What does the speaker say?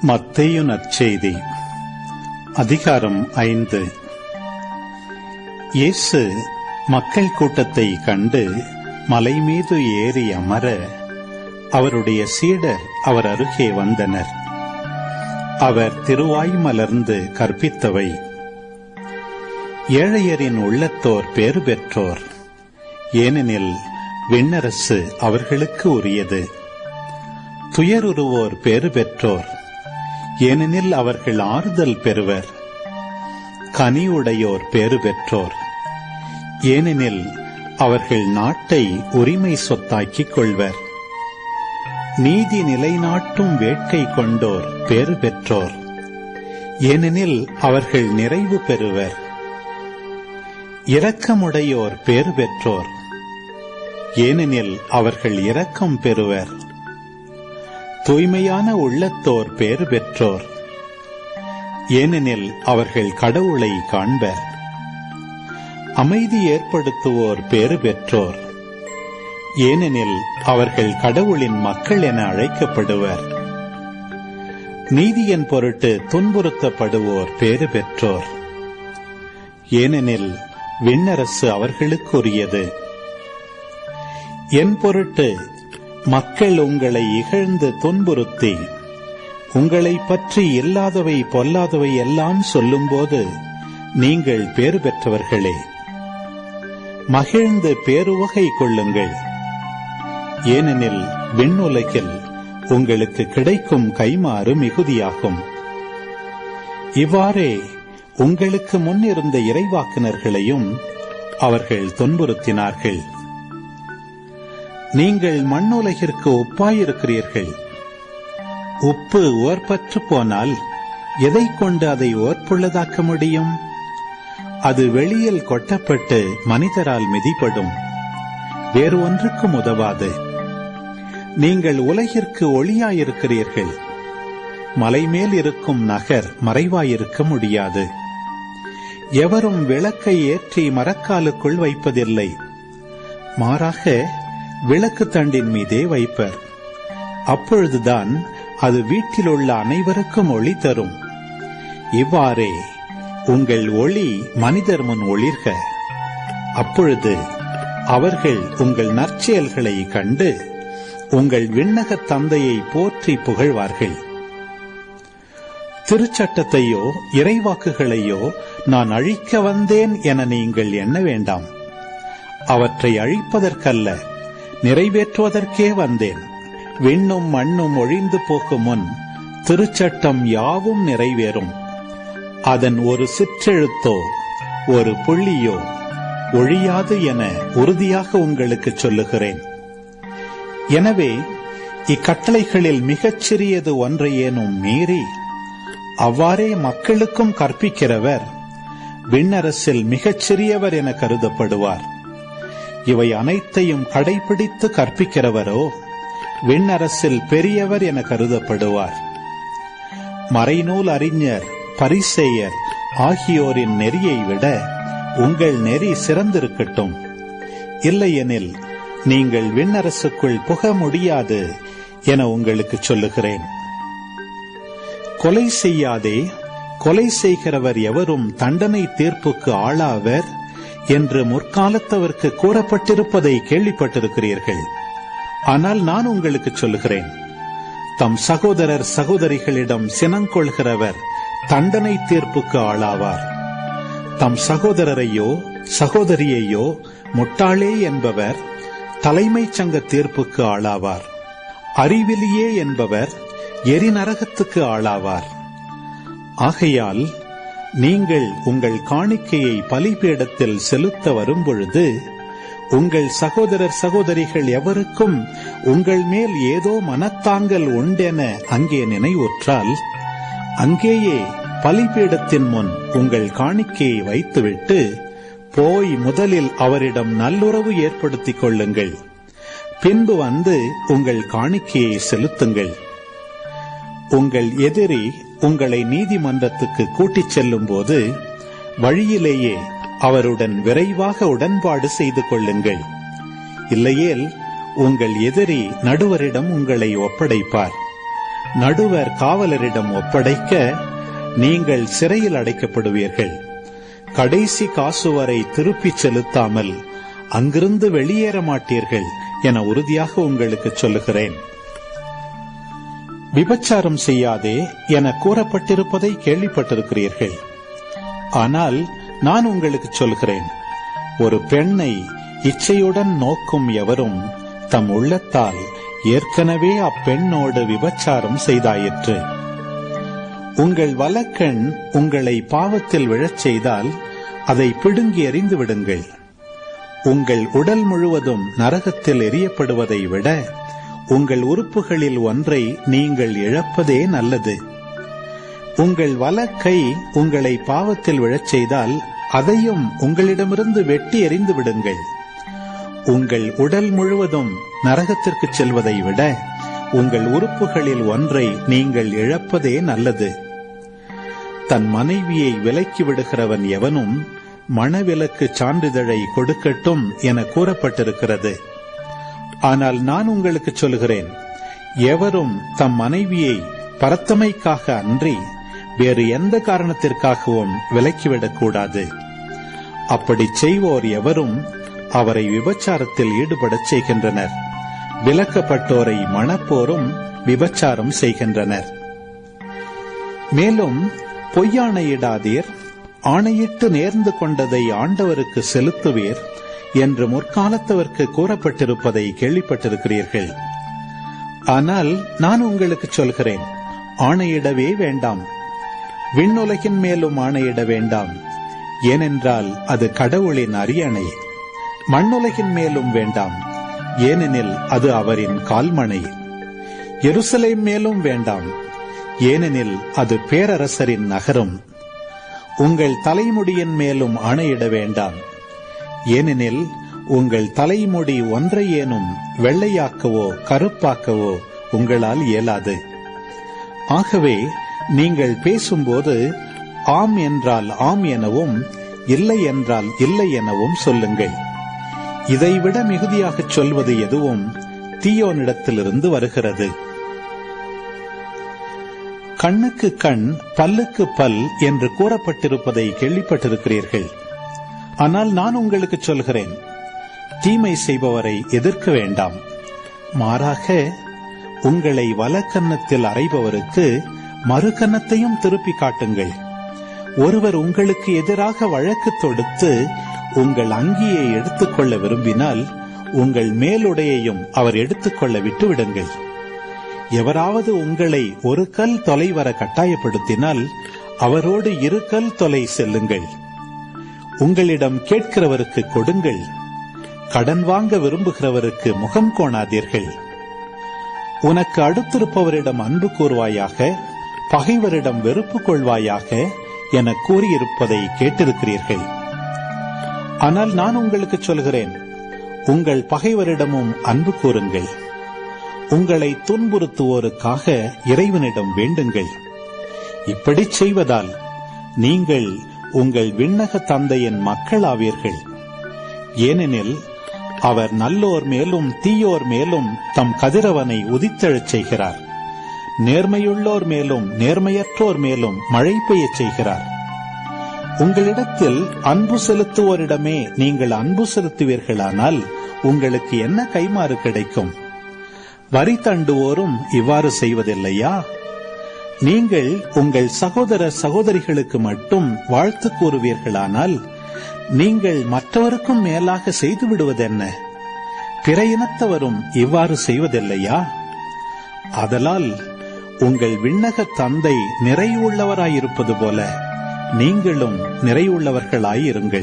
மத்தேயு நற்செய்தி அதிகாரம் 5. இயேசு மக்கள் கூட்டத்தை கண்டு மலை மீது ஏறி அமர அவருடைய சீடர் அவர் அருகே வந்தனர். அவர் திருவாய் மலர்ந்து கற்பித்தவை: ஏழையரின் உள்ளத்தோர் பேறு பெற்றோர், ஏனெனில் விண்ணரசு அவர்களுக்கு உரியது. துயருறுவோர் பேறு பெற்றோர், ஏனெனில் அவர்கள் ஆறுதல் பெறுவர். கனிவுடையோர் பேறு பெற்றோர், ஏனெனில் அவர்கள் நாட்டை உரிமை சொத்தாக்கிக் கொள்வர். நீதி நிலைநாட்டும் வேட்கை கொண்டோர் பேறு பெற்றோர், ஏனெனில் அவர்கள் நிறைவு பெறுவர். இரக்கமுடையோர் பேறு பெற்றோர், ஏனெனில் அவர்கள் இரக்கம் பெறுவர். தூய்மையான உள்ளத்தோர் பேறு பெற்றோர், ஏனெனில் அவர்கள் கடவுளை காண்பர். அமைதி ஏற்படுத்துவோர் பேறு பெற்றோர், ஏனெனில் அவர்கள் கடவுளின் மக்கள் என அழைக்கப்படுவர். நீதியின் பொருட்டு துன்புறுத்தப்படுவோர் பேறு பெற்றோர், ஏனெனில் விண்ணரசு அவர்களுக்குரியது. என் பொருட்டு மக்கள் உங்களை இகழ்ந்து துன்புறுத்தி உங்களை பற்றி இல்லாதவை பொல்லாதவை எல்லாம் சொல்லும்போது நீங்கள் பேறு பெற்றவர்களே. மகிழ்ந்து பேருவகை கொள்ளுங்கள், ஏனெனில் விண்ணுலகில் உங்களுக்கு கிடைக்கும் கைமாறு மிகுதியாகும். இவ்வாறே உங்களுக்கு முன்னிருந்த இறைவாக்கினர்களையும் அவர்கள் துன்புறுத்தினார்கள். நீங்கள் மண்ணுலகிற்கு உப்பாயிருக்கிறீர்கள். உப்பு ஓர்பற்று போனால் எதை கொண்டு அதை ஓர்ப்புள்ளதாக்க முடியும்? அது வெளியில் கொட்டப்பட்டு மனிதரால் மிதிப்படும், வேறு ஒன்றுக்கும் உதவாது. நீங்கள் உலகிற்கு ஒளியாயிருக்கிறீர்கள். மலை மேல் இருக்கும் நகர் மறைவாயிருக்க முடியாது. எவரும் விளக்கை ஏற்றி மரக்காலுக்குள் வைப்பதில்லை, மாறாக விளக்கு தண்டின் மீதே வைப்பர். அப்பொழுதுதான் அது வீட்டில் உள்ள அனைவருக்கும் ஒளி தரும். இவ்வாறே உங்கள் ஒளி மனிதர் முன் ஒளிர்க. அப்பொழுது அவர்கள் உங்கள் நற்செயல்களை கண்டு உங்கள் விண்ணகத் தந்தையை போற்றி புகழ்வார்கள். திருச்சட்டத்தையோ இறைவாக்குகளையோ நான் அழிக்க வந்தேன் என நீங்கள் எண்ண வேண்டாம். அவற்றை அழிப்பதற்கல்ல, நிறைவேற்றுவதற்கே வந்தேன். விண்ணும் மண்ணும் ஒழிந்து போகும் முன் திருச்சட்டம் யாவும் நிறைவேறும். அதன் ஒரு சிற்றெழுத்தோ ஒரு புள்ளியோ ஒழியாது என உறுதியாக உங்களுக்கு சொல்லுகிறேன். எனவே இக்கட்டளைகளில் மிகச் சிறியது ஒன்றையேனும் மீறி அவ்வாறே மக்களுக்கும் கற்பிக்கிறவர் விண்ணரசில் மிகச் சிறியவர் என கருதப்படுவார். இவை அனைத்தையும் கடைபிடித்து கற்பிக்கிறவரோ விண்ணரசில் பெரியவர் என கருதப்படுவார். மறைநூல் அறிஞர் பரிசேயர் ஆகியோரின் நெறியை விட உங்கள் நெறி சிறந்திருக்கட்டும். இல்லையெனில் நீங்கள் விண்ணரசுக்குள் புக முடியாது என உங்களுக்கு சொல்லுகிறேன். கொலை செய்யாதே, கொலை செய்கிறவர் எவரும் தண்டனை தீர்ப்புக்கு ஆளாவர் என்று முற்காலத்தவருக்கு கூறப்பட்டிருப்பதை கேள்விப்பட்டிருக்கிறீர்கள். ஆனால் நான் உங்களுக்கு சொல்லுகிறேன், தம் சகோதரர் சகோதரிகளிடம் சினங்கொள்கிறவர் தண்டனை தீர்ப்புக்கு ஆளாவார். தம் சகோதரரையோ சகோதரியையோ முட்டாளே என்பவர் தலைமைச் சங்க தீர்ப்புக்கு ஆளாவார். அறிவிலியே என்பவர் எரிநரகத்துக்கு ஆளாவார். ஆகையால் நீங்கள் உங்கள் காணிக்கையை பலிபீடத்தில் செலுத்த வரும்பொழுது உங்கள் சகோதரர் சகோதரிகள் எவருக்கும் உங்கள் மேல் ஏதோ மனத்தாங்கல் உண்டென அங்கே நினைவுற்றால், அங்கேயே பலிபீடத்தின் முன் உங்கள் காணிக்கையை வைத்துவிட்டு போய் முதலில் அவரிடம் நல்லுறவு ஏற்படுத்திக் கொள்ளுங்கள். பின்பு வந்து உங்கள் காணிக்கையை செலுத்துங்கள். உங்கள் எதிரி உங்களை நீதிமன்றத்துக்கு கூட்டிச் செல்லும் போது வழியிலேயே அவருடன் விரைவாக உடன்பாடு செய்து கொள்ளுங்கள். இல்லையேல் உங்கள் எதிரி நடுவரிடம் உங்களை ஒப்படைப்பார். நடுவர் காவலரிடம் ஒப்படைக்க நீங்கள் சிறையில் அடைக்கப்படுவீர்கள். கடைசி காசு வரை திருப்பிச் செலுத்தாமல் அங்கிருந்து வெளியேற மாட்டீர்கள் என உறுதியாக உங்களுக்கு சொல்லுகிறேன். விபச்சாரம் செய்யாதே என கூறப்பட்டிருப்பதை கேள்விப்பட்டிருக்கிறீர்கள். ஆனால் நான் உங்களுக்கு சொல்கிறேன், ஒரு பெண்ணை இச்சையுடன் நோக்கும் எவரும் தம் உள்ளத்தால் ஏற்கனவே அப்பெண்ணோடு விபச்சாரம் செய்தாயிற்று. உங்கள் வலக்கண் உங்களை பாவத்தில் விழச் செய்தால் அதை பிடுங்கி எறிந்து விடுங்கள். உங்கள் உடல் முழுவதும் நரகத்தில் எரியப்படுவதை விட உங்கள் உறுப்புகளில் ஒன்றை நீங்கள் இழப்பதே நல்லது. உங்கள் வலக்கை உங்களை பாவத்தில் விழச் செய்தால் அதையும் உங்களிடமிருந்து வெட்டி எறிந்து விடுங்கள். உங்கள் உடல் முழுவதும் நரகத்திற்கு செல்வதை விட உங்கள் உறுப்புகளில் ஒன்றை நீங்கள் இழப்பதே நல்லது. தன் மனைவியை விலக்கி விடுகிறவன் எவனும் மணவிலக்கு சான்றிதழை கொடுக்கட்டும் என கூறப்பட்டிருக்கிறது. ஆனால் நான் உங்களுக்கு சொல்கிறேன், எவரும் தம் மனைவியை பரத்தமைக்காக அன்றி வேறு எந்த காரணத்திற்காகவும் விலக்கிவிடக்கூடாது. அப்படி செய்வோர் எவரும் அவரை விபச்சாரத்தில் ஈடுபடச் செய்கின்றனர். விலக்கப்பட்டோரை மணப்போரும் விபச்சாரம் செய்கின்றனர். மேலும் பொய்யாணையிடாதீர், ஆணையிட்டு நேர்ந்து கொண்டதை ஆண்டவருக்கு செலுத்துவீர் என்று முற்காலத்தவர்க்கு கூறப்பட்டிருப்பதை கேள்விப்பட்டிருக்கிறீர்கள். ஆனால் நான் உங்களுக்கு சொல்கிறேன், ஆணையிடவே வேண்டாம். விண்ணுலகின் மேலும் ஆணையிட வேண்டாம், ஏனென்றால் அது கடவுளின் அரியணை. மண்ணுலகின் மேலும் வேண்டாம், ஏனெனில் அது அவரின் கால்மணை. எருசலேம் மேலும் வேண்டாம், ஏனெனில் அது பேரரசரின் நகரம். உங்கள் தலைமுடியின் மேலும் ஆணையிட வேண்டாம், ஏனெனில் உங்கள் தலைமுடி ஒன்றையேனும் வெள்ளையாக்கவோ கருப்பாக்கவோ உங்களால் இயலாது. ஆகவே நீங்கள் பேசும்போது ஆம் என்றால் ஆம் எனவும் இல்லை என்றால் இல்லை எனவும் சொல்லுங்கள். இதைவிட மிகுதியாகச் சொல்வது எதுவும் தீயோனிடத்திலிருந்து வருகிறது. கண்ணுக்கு கண் பல்லுக்கு பல் என்று கூறப்பட்டிருப்பதை கேள்விப்பட்டிருக்கிறீர்கள். ஆனால் நான் உங்களுக்கு சொல்கிறேன், தீமை செய்பவரை எதிர்க்க வேண்டாம். மாறாக உங்களை வலக்கன்னத்தில் அறைபவருக்கு மறுகன்னத்தையும் திருப்பி காட்டுங்கள். ஒருவர் உங்களுக்கு எதிராக வழக்கு தொடுத்து உங்கள் அங்கியை எடுத்துக்கொள்ள விரும்பினால் உங்கள் மேலுடையையும் அவர் எடுத்துக்கொள்ள விட்டுவிடுங்கள். எவராவது உங்களை ஒரு கல் தொலைவர கட்டாயப்படுத்தினால் அவரோடு 2 கல் தொலை செல்லுங்கள். உங்களிடம் கேட்கிறவருக்கு கொடுங்கள், கடன் வாங்க விரும்புகிறவருக்கு முகம் கோணாதீர்கள். உனக்கு அடுத்திருப்பவரிடம் அன்பு கூறுவாயாக, பகைவரிடம் வெறுப்பு கொள்வாயாக என கூறியிருப்பதை கேட்டிருக்கிறீர்கள். ஆனால் நான் உங்களுக்கு சொல்கிறேன், உங்கள் பகைவரிடமும் அன்பு கூறுங்கள். உங்களை துன்புறுத்துவோருக்காக இறைவனிடம் வேண்டுங்கள். இப்படி செய்வதால் நீங்கள் உங்கள் விண்ணக தந்தையின் மக்களாவீர்கள். ஏனெனில் அவர் நல்லோர் மேலும் தீயோர் மேலும் தம் கதிரவனை உதித்தெழச் செய்கிறார். நேர்மையுள்ளோர் மேலும் நேர்மையற்றோர் மேலும் மழை பெய்யச் செய்கிறார். உங்களிடத்தில் அன்பு செலுத்துவோரிடமே நீங்கள் அன்பு செலுத்துவீர்களானால் உங்களுக்கு என்ன கைமாறு கிடைக்கும்? வரி தண்டுவோரும் இவ்வாறு செய்வதில்லையா? நீங்கள் உங்கள் சகோதர சகோதரிகளுக்கு மட்டும் வாழ்த்து கூறுவீர்களானால் நீங்கள் மற்றவருக்கும் மேலாக செய்து விடுவதென்ன? பிற இனத்தவரும் இவ்வாறு செய்வதில்லையா? ஆதலால் உங்கள் விண்ணக தந்தை நிறைவுள்ளவராயிருப்பது போல நீங்களும் நிறைவுள்ளவர்களாயிருங்கள்.